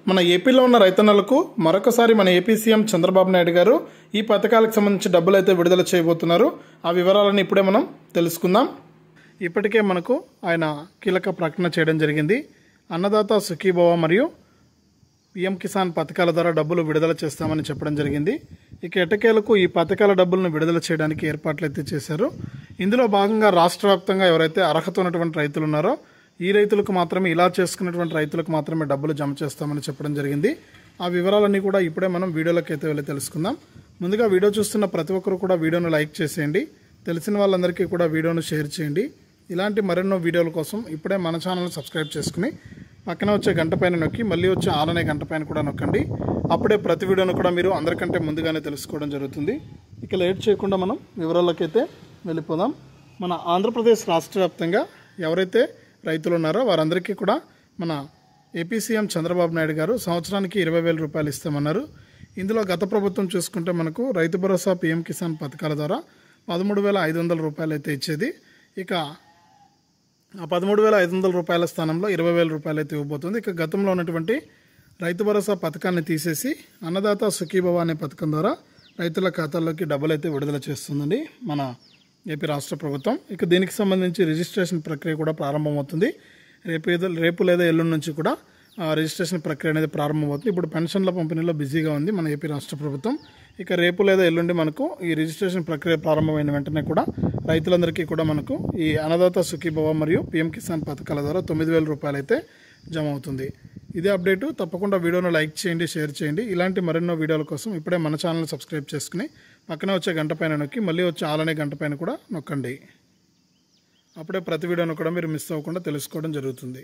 మన ఏపీలో ఉన్న రైతన్నలకు మరొకసారి మన ఏపీ సీఎం చంద్రబాబు నాయుడు గారు ఈ పథకాలకు సంబంధించి డబ్బులు అయితే విడుదల చేయబోతున్నారు. ఆ వివరాలను ఇప్పుడే మనం తెలుసుకుందాం. ఇప్పటికే మనకు ఆయన కీలక ప్రకటన చేయడం జరిగింది. అన్నదాత సుఖీభవ మరియు పీఎం కిసాన్ పథకాల ద్వారా డబ్బులు విడుదల చేస్తామని చెప్పడం జరిగింది. ఇక ఎట్టకేలకు ఈ పథకాల డబ్బులను విడుదల చేయడానికి ఏర్పాట్లు అయితే చేశారు. ఇందులో భాగంగా రాష్ట్ర వ్యాప్తంగా ఎవరైతే అర్హత ఉన్నటువంటి రైతులు ఉన్నారో ఈ రైతులకు మాత్రమే, ఇలా చేసుకున్నటువంటి రైతులకు మాత్రమే డబ్బులు జమ చేస్తామని చెప్పడం జరిగింది. ఆ వివరాలన్నీ కూడా ఇప్పుడే మనం వీడియోలోకి అయితే వెళ్ళి తెలుసుకుందాం. ముందుగా వీడియో చూస్తున్న ప్రతి ఒక్కరు కూడా వీడియోను లైక్ చేసేయండి. తెలిసిన వాళ్ళందరికీ కూడా వీడియోను షేర్ చేయండి. ఇలాంటి మరెన్నో వీడియోల కోసం ఇప్పుడే మన ఛానల్ని సబ్స్క్రైబ్ చేసుకుని పక్కన వచ్చే గంట పైన నొక్కి మళ్ళీ వచ్చే ఆలనే గంట పైన కూడా నొక్కండి. అప్పుడే ప్రతి వీడియోను కూడా మీరు అందరికంటే ముందుగానే తెలుసుకోవడం జరుగుతుంది. ఇక లేట్ చేయకుండా మనం వివరాల్లోకి అయితే వెళ్ళిపోదాం. మన ఆంధ్రప్రదేశ్ రాష్ట్ర వ్యాప్తంగా ఎవరైతే రైతులు ఉన్నారో వారందరికీ కూడా మన ఏపీ సీఎం చంద్రబాబు నాయుడు గారు సంవత్సరానికి 20,000 రూపాయలు ఇస్తామన్నారు. ఇందులో గత ప్రభుత్వం చూసుకుంటే మనకు రైతు భరోసా పీఎం కిసాన్ పథకాల ద్వారా 13,500 రూపాయలు అయితే ఇచ్చేది. ఇక ఆ 13,500 రూపాయల స్థానంలో 20,000 రూపాయలు అయితే ఇవ్వబోతుంది. ఇక గతంలో ఉన్నటువంటి రైతు భరోసా పథకాన్ని తీసేసి అన్నదాత సుఖీభవ అనే పథకం ద్వారా రైతుల ఖాతాల్లోకి డబ్బులు అయితే విడుదల చేస్తుందండి మన ఏపీ రాష్ట్ర ప్రభుత్వం. ఇక దీనికి సంబంధించి రిజిస్ట్రేషన్ ప్రక్రియ కూడా ప్రారంభమవుతుంది. రేపు లేదా ఎల్లుండి నుంచి కూడా రిజిస్ట్రేషన్ ప్రక్రియ అనేది ప్రారంభమవుతుంది. ఇప్పుడు పెన్షన్ల పంపిణీలో బిజీగా ఉంది మన ఏపీ రాష్ట్ర ప్రభుత్వం. ఇక రేపు లేదా ఎల్లుండి మనకు ఈ రిజిస్ట్రేషన్ ప్రక్రియ ప్రారంభమైన వెంటనే కూడా రైతులందరికీ కూడా మనకు ఈ అన్నదాత సుఖీభవ మరియు పీఎం కిసాన్ పథకాల ద్వారా 9,000 రూపాయలు అయితే జమ అవుతుంది. ఇదే అప్డేటు. తప్పకుండా వీడియోను లైక్ చేయండి, షేర్ చేయండి. ఇలాంటి మరెన్నో వీడియోల కోసం ఇప్పుడే మన ఛానల్ని సబ్స్క్రైబ్ చేసుకుని పక్కన వచ్చే గంట పైన నొక్కి మళ్ళీ వచ్చే ఆలనే గంట పైన కూడా నొక్కండి. అప్పుడే ప్రతి వీడియోను కూడా మీరు మిస్ అవ్వకుండా తెలుసుకోవడం జరుగుతుంది.